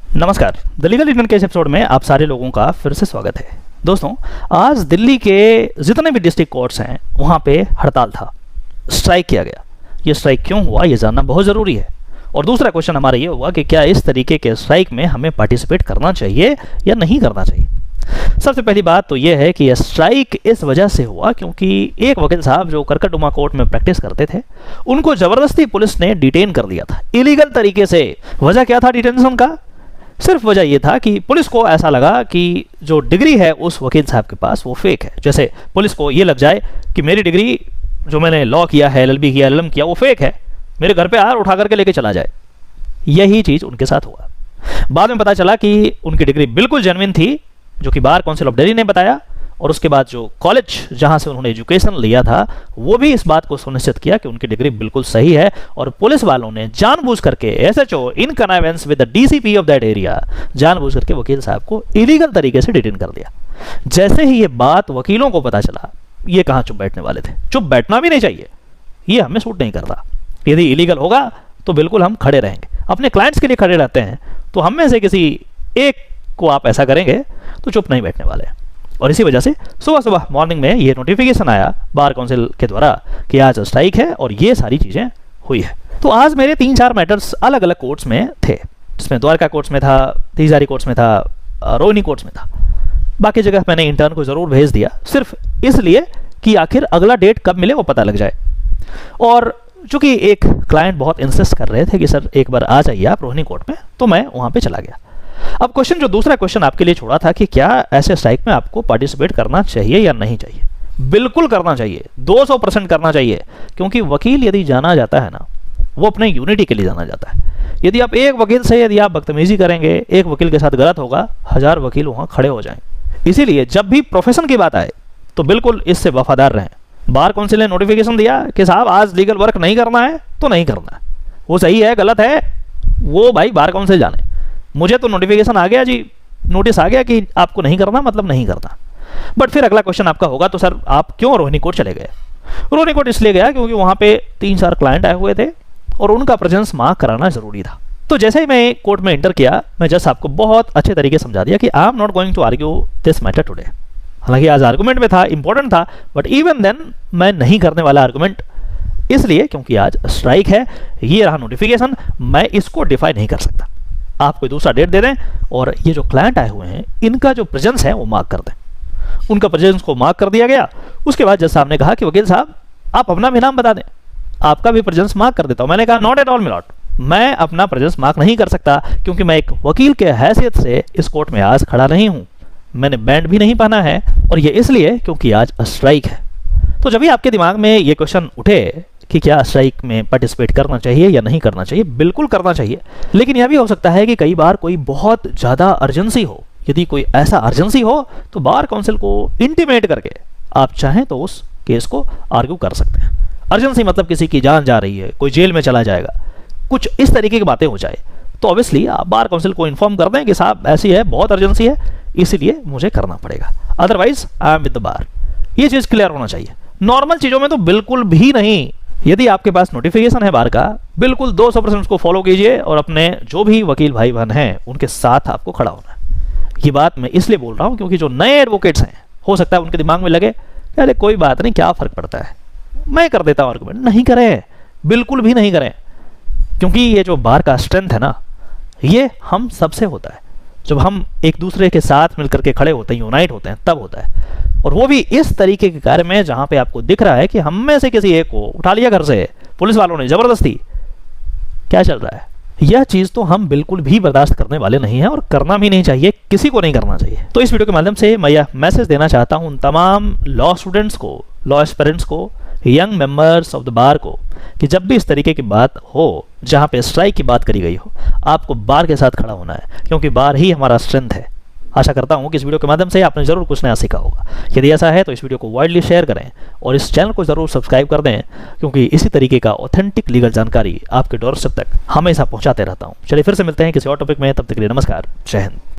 नमस्कार, the legal Indian के इस एपिसोड में आप सारे लोगों का फिर से स्वागत है। दोस्तों, आज दिल्ली के जितने भी डिस्ट्रिक्ट कोर्ट्स हैं वहाँ पे हड़ताल था, स्ट्राइक किया गया। ये स्ट्राइक क्यों हुआ ये जानना बहुत ज़रूरी है। और दूसरा क्वेश्चन हमारा ये हुआ कि क्या इस तरीके के स्ट्राइक में हमें पार्टिसिपेट करना चाहिए या नहीं करना चाहिए। सबसे पहली बात तो ये है कि यह स्ट्राइक इस वजह से हुआ क्योंकि एक वकील साहब जो करकटडुमा कोर्ट में प्रैक्टिस करते थे, उनको ज़बरदस्ती पुलिस ने डिटेन कर दिया था इलीगल तरीके से। वजह क्या था डिटेंशन का? सिर्फ वजह यह था कि पुलिस को ऐसा लगा कि जो डिग्री है उस वकील साहब के पास वो फेक है। जैसे पुलिस को ये लग जाए कि मेरी डिग्री जो मैंने लॉ किया है, LLB किया, LLM किया, वो फेक है, मेरे घर पे उठा करके लेके चला जाए। यही चीज़ उनके साथ हुआ। बाद में पता चला कि उनकी डिग्री बिल्कुल जेन्युइन थी, जो कि बार काउंसिल ऑफ दिल्ली ने बताया। और उसके बाद जो कॉलेज जहां से उन्होंने एजुकेशन लिया था वो भी इस बात को सुनिश्चित किया कि उनकी डिग्री बिल्कुल सही है। और पुलिस वालों ने जानबूझ करके SHO in connivance with the DCP of that area जानबूझ करके वकील साहब को इलीगल तरीके से डिटेन कर दिया। जैसे ही ये बात वकीलों को पता चला, ये कहाँ चुप बैठने वाले थे। चुप बैठना भी नहीं चाहिए, ये हमें सूट नहीं करता। यदि इलीगल होगा तो बिल्कुल हम खड़े रहेंगे, अपने क्लाइंट्स के लिए खड़े रहते हैं। तो हम में से किसी एक को आप ऐसा करेंगे तो चुप नहीं बैठने वाले। और इसी वजह से सुबह सुबह मॉर्निंग में ये नोटिफिकेशन आया बार काउंसिल के द्वारा कि आज स्ट्राइक है और ये सारी चीज़ें हुई है। तो आज मेरे 3-4 मैटर्स अलग अलग कोर्ट्स में थे, जिसमें द्वारका कोर्ट्स में था, तिजारी कोर्ट्स में था, रोहिणी कोर्ट्स में था। बाकी जगह मैंने इंटर्न को ज़रूर भेज दिया, सिर्फ इसलिए कि आखिर अगला डेट कब मिले वो पता लग जाए। और चूँकि एक क्लाइंट बहुत इंसिस्ट कर रहे थे कि सर एक बार आ जाइए आप रोहिणी कोर्ट में, तो मैं वहाँ पर चला गया। अब क्वेश्चन, जो दूसरा क्वेश्चन आपके लिए छोड़ा था कि क्या ऐसे स्ट्राइक में आपको पार्टिसिपेट करना चाहिए या नहीं चाहिए। बिल्कुल करना चाहिए, 200% करना चाहिए। क्योंकि वकील यदि जाना जाता है ना, वो अपने यूनिटी के लिए जाना जाता है। यदि आप एक वकील से यदि आप बदतमीजी करेंगे, एक वकील के साथ गलत होगा, 1000 वकील वहाँ खड़े हो जाएंगे। इसीलिए जब भी प्रोफेशन की बात आए तो बिल्कुल इससे वफादार रहें। बार काउंसिल ने नोटिफिकेशन दिया कि साहब आज लीगल वर्क नहीं करना है तो नहीं करना है, वो सही है गलत है वो भाई बार काउंसिल जाने। मुझे तो नोटिफिकेशन आ गया जी, नोटिस आ गया कि आपको नहीं करना मतलब नहीं करना। बट फिर अगला क्वेश्चन आपका होगा तो सर आप क्यों रोहिणी कोर्ट चले गए। रोहिणी कोर्ट इसलिए गया क्योंकि वहाँ पे 3-4 क्लाइंट आए हुए थे और उनका प्रेजेंस मार्क कराना जरूरी था। तो जैसे ही मैं कोर्ट में एंटर किया, मैं जस्ट आपको बहुत अच्छे तरीके से समझा दिया कि I am not going to argue this matter today. हालांकि आज आर्गूमेंट में था, इंपॉर्टेंट था, बट इवन देन मैं नहीं करने वाला आर्गूमेंट, इसलिए क्योंकि आज स्ट्राइक है। ये रहा नोटिफिकेशन, मैं इसको डिफाई नहीं कर सकता। आप कोई दूसरा डेट दे दें और ये जो क्लाइंट आए हुए हैं इनका जो प्रेजेंस है वो मार्क कर दें। उनका प्रेजेंस को मार्क कर दिया गया। उसके बाद जज साहब ने कहा कि वकील साहब आप अपना भी नाम बता दें, आपका भी प्रेजेंस मार्क कर देता हूं। मैंने कहा नॉट एट ऑल मिलॉट, मैं अपना प्रेजेंस मार्क नहीं कर सकता क्योंकि मैं एक वकील के हैसियत से इस कोर्ट में आज खड़ा नहीं हूं। मैंने बैंड भी नहीं पहना है और ये इसलिए क्योंकि आज स्ट्राइक है। तो जब भी आपके दिमाग में ये क्वेश्चन उठे कि क्या स्ट्राइक में पार्टिसिपेट करना चाहिए या नहीं करना चाहिए, बिल्कुल करना चाहिए। लेकिन यह भी हो सकता है कि कई बार कोई बहुत ज़्यादा अर्जेंसी हो। यदि कोई ऐसा अर्जेंसी हो तो बार काउंसिल को इंटीमेट करके आप चाहें तो उस केस को आर्ग्यू कर सकते हैं। अर्जेंसी मतलब किसी की जान जा रही है, कोई जेल में चला जाएगा, कुछ इस तरीके की बातें हो जाए तो ऑब्वियसली आप बार काउंसिल को इन्फॉर्म कर दें कि साहब ऐसी है, बहुत अर्जेंसी है, इसीलिए मुझे करना पड़ेगा, otherwise I am with the bar. ये चीज़ क्लियर होना चाहिए। नॉर्मल चीज़ों में तो बिल्कुल भी नहीं। यदि आपके पास नोटिफिकेशन है बार का, बिल्कुल 200% उसको फॉलो कीजिए और अपने जो भी वकील भाई बहन हैं उनके साथ आपको खड़ा होना है। ये बात मैं इसलिए बोल रहा हूँ क्योंकि जो नए एडवोकेट्स हैं, हो सकता है उनके दिमाग में लगे अरे कोई बात नहीं, क्या फ़र्क पड़ता है, मैं कर देता हूँ आर्गूमेंट। नहीं करें, बिल्कुल भी नहीं करें। क्योंकि ये जो बार का स्ट्रेंथ है ना, ये हम सबसे होता है। जब हम एक दूसरे के साथ मिलकर के खड़े होते हैं, यूनाइट होते हैं, तब होता है। और वो भी इस तरीके के कार्य में जहां पे आपको दिख रहा है कि हम में से किसी एक को उठा लिया घर से पुलिस वालों ने जबरदस्ती। क्या चल रहा है, यह चीज़ तो हम बिल्कुल भी बर्दाश्त करने वाले नहीं हैं और करना भी नहीं चाहिए, किसी को नहीं करना चाहिए। तो इस वीडियो के माध्यम से मैं यह मैसेज देना चाहता हूं उन तमाम लॉ स्टूडेंट्स को, लॉ एस्पिरेंट्स को, young members of the bar को कि जब भी इस तरीके की बात हो जहां पे स्ट्राइक की बात करी गई हो, आपको बार के साथ खड़ा होना है क्योंकि बार ही हमारा स्ट्रेंथ है। आशा करता हूं कि इस वीडियो के माध्यम से आपने जरूर कुछ नया सीखा होगा। यदि ऐसा है तो इस वीडियो को वाइडली शेयर करें और इस चैनल को जरूर सब्सक्राइब कर दें क्योंकि इसी तरीके का ऑथेंटिक लीगल जानकारी आपके डोरस्टेप तक हमेशा पहुंचाते रहता हूं। चलिए फिर से मिलते हैं किसी और टॉपिक में, तब तक के लिए नमस्कार, जय हिंद।